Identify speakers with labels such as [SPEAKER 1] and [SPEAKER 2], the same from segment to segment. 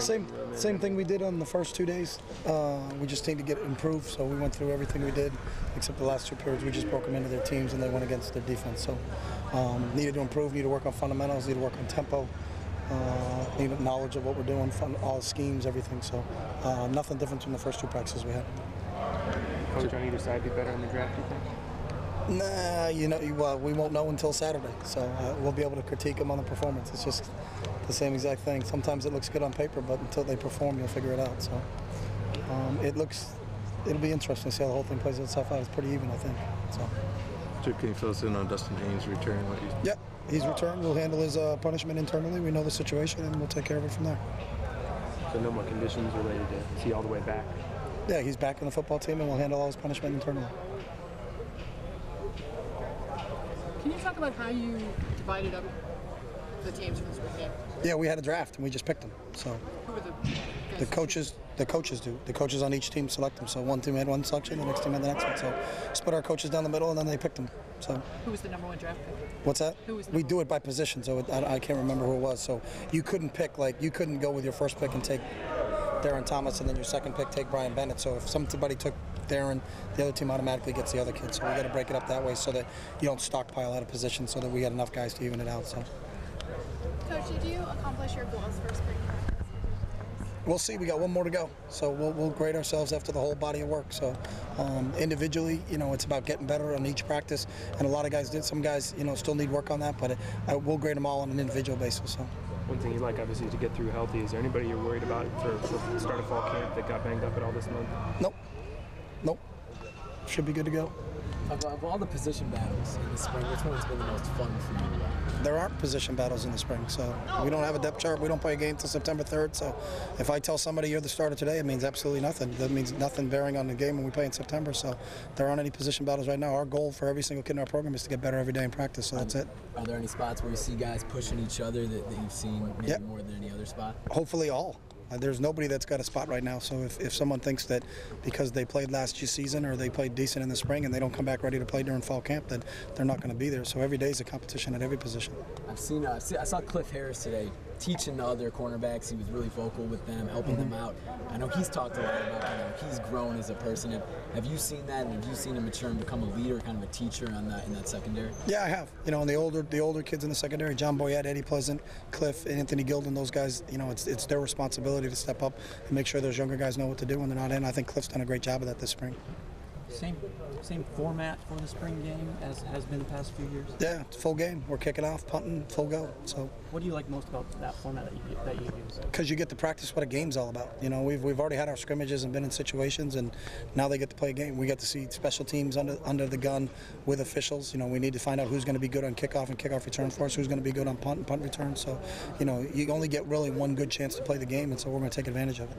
[SPEAKER 1] Same thing we did on the first 2 days. We just need to get improved, so we went through everything we did, except the last 2 periods. We just broke them into their teams, and they went against their defense. So needed to improve, need to work on fundamentals, need to work on tempo, need knowledge of what we're doing, all the schemes, everything. So nothing different from the first 2 practices we had.
[SPEAKER 2] Coach on either side be better in the draft, you think?
[SPEAKER 1] Nah, we won't know until Saturday, so we'll be able to critique them on the performance. It's just the same exact thing. Sometimes it looks good on paper, but until they perform, you'll figure it out. So it'll be interesting to see how the whole thing plays itself out. It's pretty even, I think. So.
[SPEAKER 3] Chip, can you fill us in on Dustin Haines' return?
[SPEAKER 1] Yeah, he's returned. We'll handle his punishment internally. We know the situation, and we'll take care of it from there.
[SPEAKER 2] So no more conditions related to see all the way back?
[SPEAKER 1] Yeah, he's back in the football team, and we'll handle all his punishment internally.
[SPEAKER 4] Can you talk about how you divided up the teams for this weekend?
[SPEAKER 1] Yeah, we had a draft, and we just picked them. So
[SPEAKER 4] who were
[SPEAKER 1] the coaches do. The coaches on each team select them. So one team had one selection, the next team had the next one. So split our coaches down the middle, and then they picked them. So
[SPEAKER 4] who was the #1 draft pick?
[SPEAKER 1] What's that? We do it by position, so I can't remember who it was. So you couldn't pick, you couldn't go with your first pick and take Darren Thomas, and then your second pick take Brian Bennett. So if somebody took Darren, the other team automatically gets the other kid. So we got to break it up that way so that you don't stockpile out of position, so that we got enough guys to even it out. So.
[SPEAKER 5] Coach, did you accomplish your goals for spring practice?
[SPEAKER 1] We'll see. We got one more to go, so we'll grade ourselves after the whole body of work. So individually, it's about getting better on each practice, and a lot of guys did. Some guys, still need work on that, but we'll grade them all on an individual basis. So.
[SPEAKER 2] One thing you'd like, obviously, is to get through healthy. Is there anybody you're worried about for the start of fall camp that got banged up at all this month?
[SPEAKER 1] Nope. Should be good to go.
[SPEAKER 6] Of all the position battles in the spring, which one's been the most fun for you?
[SPEAKER 1] There aren't position battles in the spring, so we don't have a depth chart. We don't play a game until September 3rd, so if I tell somebody you're the starter today, it means absolutely nothing. That means nothing bearing on the game when we play in September, so there aren't any position battles right now. Our goal for every single kid in our program is to get better every day in practice, so that's it.
[SPEAKER 6] Are there any spots where you see guys pushing each other that you've seen maybe more than any other spot?
[SPEAKER 1] Hopefully all. There's nobody that's got a spot right now, so if someone thinks that because they played last season or they played decent in the spring and they don't come back ready to play during fall camp, then they're not going to be there. So every day is a competition at every position.
[SPEAKER 6] I saw Cliff Harris today teaching the other cornerbacks. He was really vocal with them, helping them out. I know he's talked a lot about he's grown as a person. Have you seen that, and have you seen him mature and become a leader, kind of a teacher in that secondary?
[SPEAKER 1] Yeah, I have. And the older kids in the secondary, John Boyette, Eddie Pleasant, Cliff, Anthony Gilden, those guys, it's their responsibility to step up and make sure those younger guys know what to do when they're not in. I think Cliff's done a great job of that this spring.
[SPEAKER 7] Same format for the spring game as has been the past few years?
[SPEAKER 1] Yeah, it's full game. We're kicking off, punting, full go. So.
[SPEAKER 7] What do you like most about that format that you use?
[SPEAKER 1] Because you get to practice what a game's all about. We've already had our scrimmages and been in situations, and now they get to play a game. We get to see special teams under the gun with officials. We need to find out who's going to be good on kickoff and kickoff return for us, who's going to be good on punt and punt return. So, you only get really one good chance to play the game, and so we're going to take advantage of it.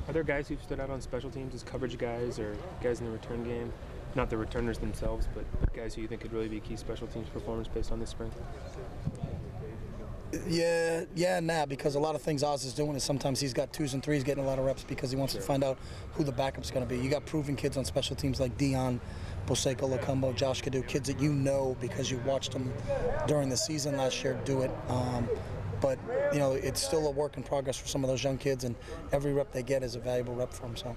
[SPEAKER 2] Are there guys who've stood out on special teams as coverage guys or guys in the return game? Not the returners themselves, but guys who you think could really be key special teams performance based on this spring?
[SPEAKER 1] Yeah, and nah, because a lot of things Oz is doing is sometimes he's got 2s and 3s getting a lot of reps because he wants to find out who the backup's going to be. You got proven kids on special teams like Dion, Boseco, Lacumbo, Josh Cadu, kids that you know because you watched them during the season last year do it. But it's still a work in progress for some of those young kids, and every rep they get is a valuable rep for them. So.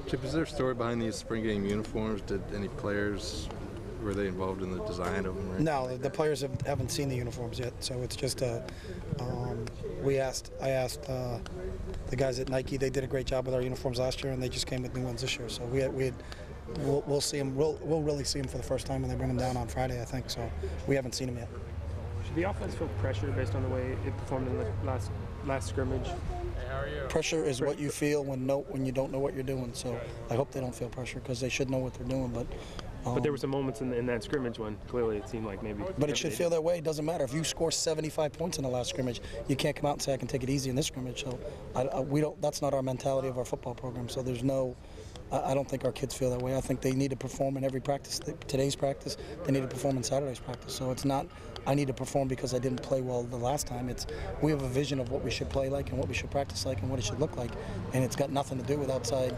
[SPEAKER 3] Chip, is there a story behind these spring game uniforms? Did any players, were they involved in the design of them? Right?
[SPEAKER 1] No, the players haven't seen the uniforms yet, so it's just I asked the guys at Nike. They did a great job with our uniforms last year, and they just came with new ones this year. So we'll see them. We'll really see them for the first time when they bring them down on Friday, I think. So we haven't seen them yet.
[SPEAKER 2] Should the offense feel pressure based on the way it performed in the last scrimmage?
[SPEAKER 1] Pressure is what you feel when you don't know what you're doing. So I hope they don't feel pressure because they should know what they're doing. But
[SPEAKER 2] there were some moments in that scrimmage when clearly it seemed like maybe.
[SPEAKER 1] But it should feel that way. It doesn't matter if you score 75 points in the last scrimmage. You can't come out and say I can take it easy in this scrimmage. So we don't. That's not our mentality of our football program. So there's no. I don't think our kids feel that way. I think they need to perform in every practice. Today's practice, they need to perform in Saturday's practice. So it's not, I need to perform because I didn't play well the last time. It's, we have a vision of what we should play like and what we should practice like and what it should look like. And it's got nothing to do with outside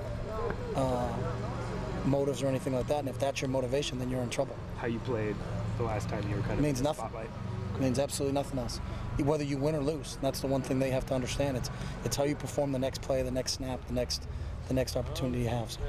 [SPEAKER 1] motives or anything like that. And if that's your motivation, then you're in trouble.
[SPEAKER 2] How you played the last time you were kind of in the spotlight?
[SPEAKER 1] It means absolutely nothing else. whether you win or lose. That's the one thing they have to understand. It's how you perform the next play, the next snap, the next opportunity you have. So.